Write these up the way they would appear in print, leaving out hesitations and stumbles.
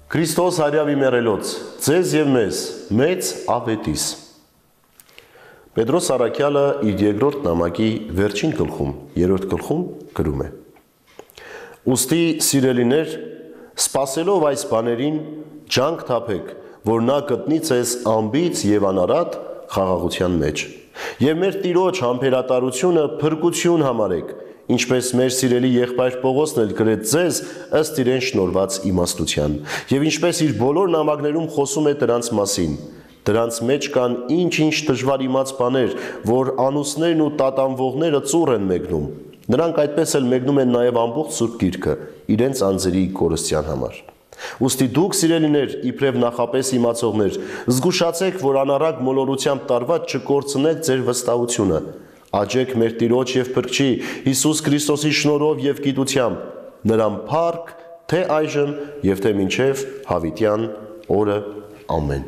Քրիստոս հարյավի մեռելոց, ձեզ և մեզ, մեծ ավետիս։ Պետրոս Առաքյալը իր երկրորդ նամակի վերջին գլխում, երրորդ գլխում գրում է. Ուստի սիրելիներ, սպասելով այս բաներին, ջանք թափեք, որ նա գտնի ձեզ անբիծ և անարատ խաղաղության մեջ, և մեր Տիրոջ համբերատարությունը փրկություն համարեք, ինչպես մեր սիրելի եղբայր Պողոսն էլ գրեց ձեզ ըստ իրեն շնորհված իմաստության, և ինչպես իր բոլոր նամակներում խոսում է դրանց մասին, դրանց մեջ կան ինչ-ինչ դժվար իմաց բաներ, որ անուծներն ու տատանվողները ծուռ են մեկնում, նրանք այդպես էլ մեկնում են նաև ամբողջ Սուրբ Գիրքը, իրենց անձերի կորստյան համար։ Ուստի դուք սիրելիներ, իբրև նախապես իմացողներ, զգուշացեք, որ անառակ մոլորությամբ տարված չկորցնեք ձեր վստահությունը, աճեք մեր Տիրոջ և Փրկչի Հիսուս Քրիստոսի շնորհով և գիտությամբ, նրան փառք, թե այժմ և թե մինչև հավիտյան օրը ամեն։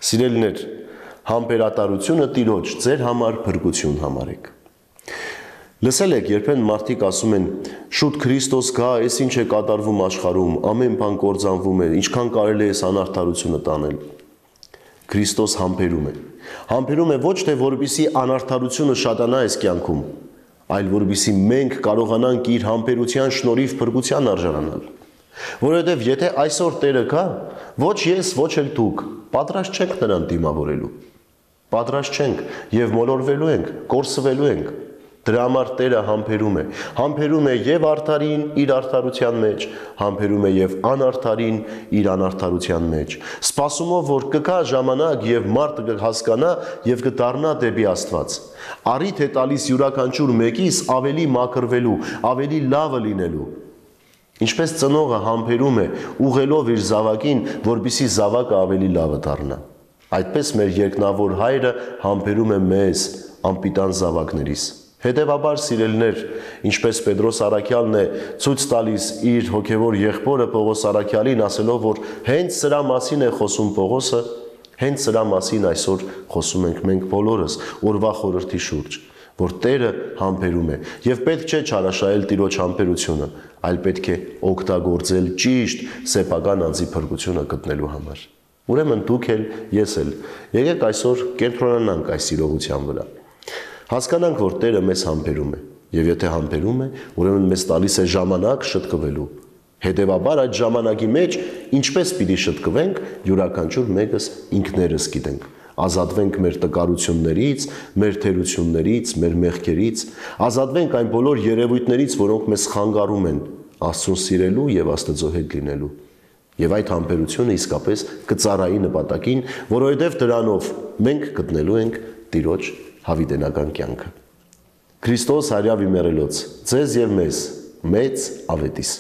Սիրելիներ, համբերատարությունը Տիրոջ ձեր համար փրկություն համարեք։ Լսել եք, երբեմն մարդիկ ասում են, շուտ Քրիստոս գա, այս ինչ է կատարվում աշխարհում, ամեն բան կործանվում է, ինչքան կարելի է անարդարությունը տանել։ Քրիստոս համբերում է։ Համբերում է ոչ թե որպեսզի անարդարությունը շատանա այս կյանքում, այլ որպեսզի մենք կարողանանք իր համբերության շնորհիվ փրկության արժանանալ։ Որովհետև եթե այսօր Տերը գա, ոչ ես, ոչ էլ դուք պատրաստ չենք նրան դիմավորելու։ Պատրաստ չենք եւ մոլորվելու ենք, կորսվելու ենք։ Դրա համար Տերը համբերում է եւ արդարին իր արդարության մեջ, համբերում է եւ անարդարին իր անարդարության մեջ, սպասումով, որ կգա ժամանակ եւ մարդը կհասկանա եւ կդառնա դեպի Աստված։ Առիթ է տալիս յուրաքանչյուր մեկիս ավելի մաքրվելու, ավելի լավը լինելու։ Ինչպես ծնողը համբերում է ուղղելով իր զավակին, որպեսզի զավակը ավելի լավը դառնա։ Այդպես մեր երկնավոր Հայրը համբերում է մեզ, անպիտան զավակներիս։ Հետևաբար, սիրելիներ, ինչպես Պետրոս Առաքյալն է ցույց տալիս իր հոգևոր եղբորը Պողոս Առաքյալին, ասելով, որ հենց սրա մասին է խոսում Պողոսը, հենց սրա մասին այսօր խոսում ենք մենք բոլորս օրվա խորհրդի շուրջ, որ Տերը համբերում է, եւ պետք չէ չարաշահել Տիրոջ համբերությունը, այլ պետք է օգտագործել ճիշտ սեփական անձի փրկությունը գտնելու համար։ Ուրեմն դուք էլ, ես էլ, եկեք այսօր կենտրոնանանք այս իրողության վրա։ Հասկանանք, որ Տերը մեզ համբերում է, եւ եթե համբերում է, ուրեմն մեզ տալիս է ժամանակ շտկվելու։ Հետևաբար այդ ժամանակի մեջ ինչպես պիտի շտկվենք, յուրաքանչյուր մեկս ինքներս գիտենք։ Ազատվենք մեր տկարություններից, մեր թերություններից, մեր մեղքերից, ազատվենք այն բոլոր երևույթներից, որոնք մեզ խանգարում են Աստծուն սիրելու եւ Աստծո հետ լինելու։ Եվ այդ համբերությունը իսկապես կծառայի նպատակին, որովհետև դրանով մենք գտնելու ենք Տիրոջ հավիտենական կյանքը։ Քրիստոս հարյավի մեռելոց, ձեզ և մեզ, մեծ ավետիս։